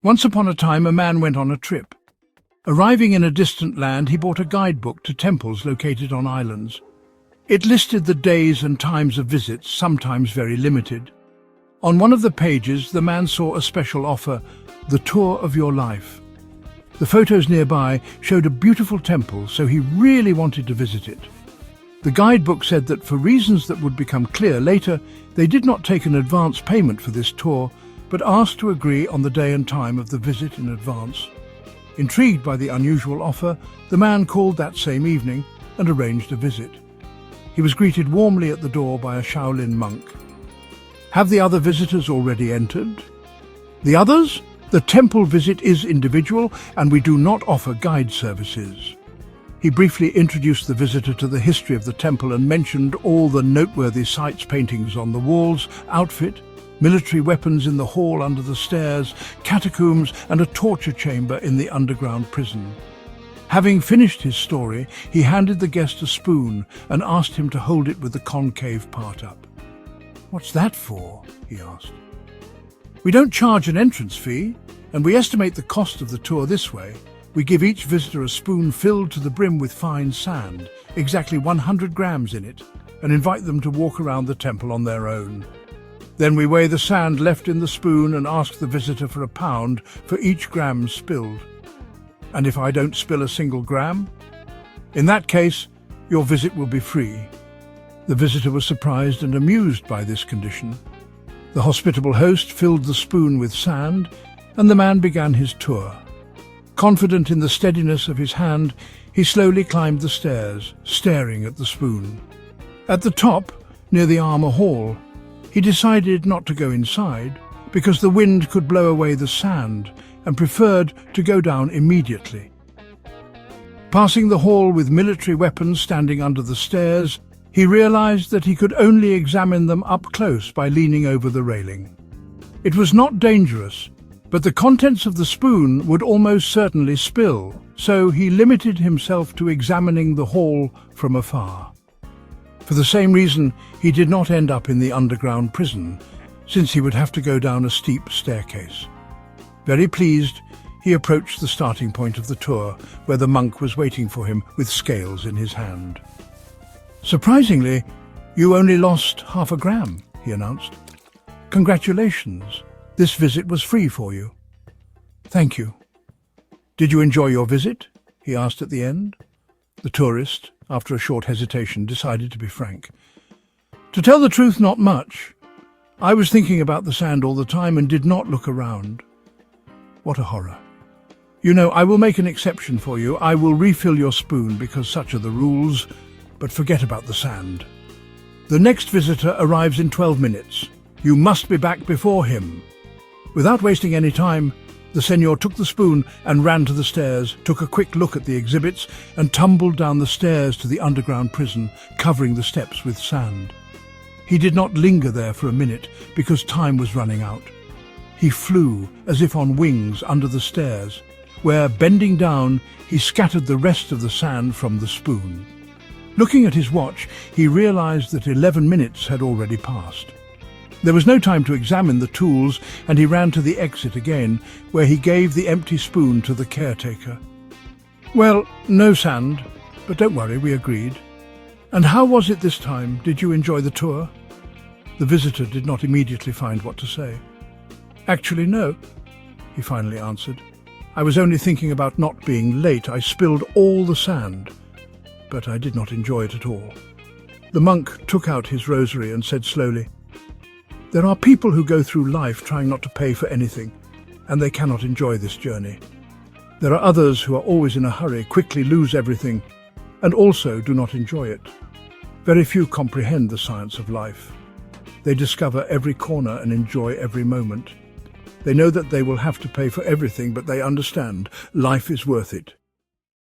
Once upon a time, a man went on a trip. Arriving in a distant land, he bought a guidebook to temples located on islands. It listed the days and times of visits, sometimes very limited. On one of the pages, the man saw a special offer, the tour of your life. The photos nearby showed a beautiful temple, so he really wanted to visit it. The guidebook said that for reasons that would become clear later, they did not take an advance payment for this tour, but asked to agree on the day and time of the visit in advance. Intrigued by the unusual offer, the man called that same evening and arranged a visit. He was greeted warmly at the door by a Shaolin monk. Have the other visitors already entered? The others? The temple visit is individual and we do not offer guide services. He briefly introduced the visitor to the history of the temple and mentioned all the noteworthy sites, paintings on the walls, outfit, military weapons in the hall under the stairs, catacombs and a torture chamber in the underground prison. Having finished his story, he handed the guest a spoon and asked him to hold it with the concave part up. "What's that for?" he asked. "We don't charge an entrance fee, and we estimate the cost of the tour this way. We give each visitor a spoon filled to the brim with fine sand, exactly 100 grams in it, and invite them to walk around the temple on their own. Then we weigh the sand left in the spoon and ask the visitor for £1 for each gram spilled. And if I don't spill a single gram? In that case, your visit will be free." The visitor was surprised and amused by this condition. The hospitable host filled the spoon with sand, and the man began his tour. Confident in the steadiness of his hand, he slowly climbed the stairs, staring at the spoon. At the top, near the armor hall, he decided not to go inside because the wind could blow away the sand and preferred to go down immediately. Passing the hall with military weapons standing under the stairs, he realized that he could only examine them up close by leaning over the railing. It was not dangerous, but the contents of the spoon would almost certainly spill, so he limited himself to examining the hall from afar. For the same reason, he did not end up in the underground prison, since he would have to go down a steep staircase. Very pleased, he approached the starting point of the tour, where the monk was waiting for him with scales in his hand. "Surprisingly, you only lost half a gram," he announced. "Congratulations. This visit was free for you." "Thank you." "Did you enjoy your visit?" he asked at the end. The tourist, after a short hesitation, decided to be frank. "To tell the truth, not much. I was thinking about the sand all the time and did not look around." "What a horror. You know, I will make an exception for you. I will refill your spoon because such are the rules, but forget about the sand. The next visitor arrives in 12 minutes. You must be back before him." Without wasting any time, the señor took the spoon and ran to the stairs, took a quick look at the exhibits, and tumbled down the stairs to the underground prison, covering the steps with sand. He did not linger there for a minute because time was running out. He flew as if on wings under the stairs, where, bending down, he scattered the rest of the sand from the spoon. Looking at his watch, he realized that 11 minutes had already passed. There was no time to examine the tools, and he ran to the exit again, where he gave the empty spoon to the caretaker. "Well, no sand, but don't worry, we agreed. And how was it this time? Did you enjoy the tour?" The visitor did not immediately find what to say. "Actually, no," he finally answered. "I was only thinking about not being late. I spilled all the sand, but I did not enjoy it at all." The monk took out his rosary and said slowly, "There are people who go through life trying not to pay for anything, and they cannot enjoy this journey. There are others who are always in a hurry, quickly lose everything, and also do not enjoy it. Very few comprehend the science of life. They discover every corner and enjoy every moment. They know that they will have to pay for everything, but they understand life is worth it.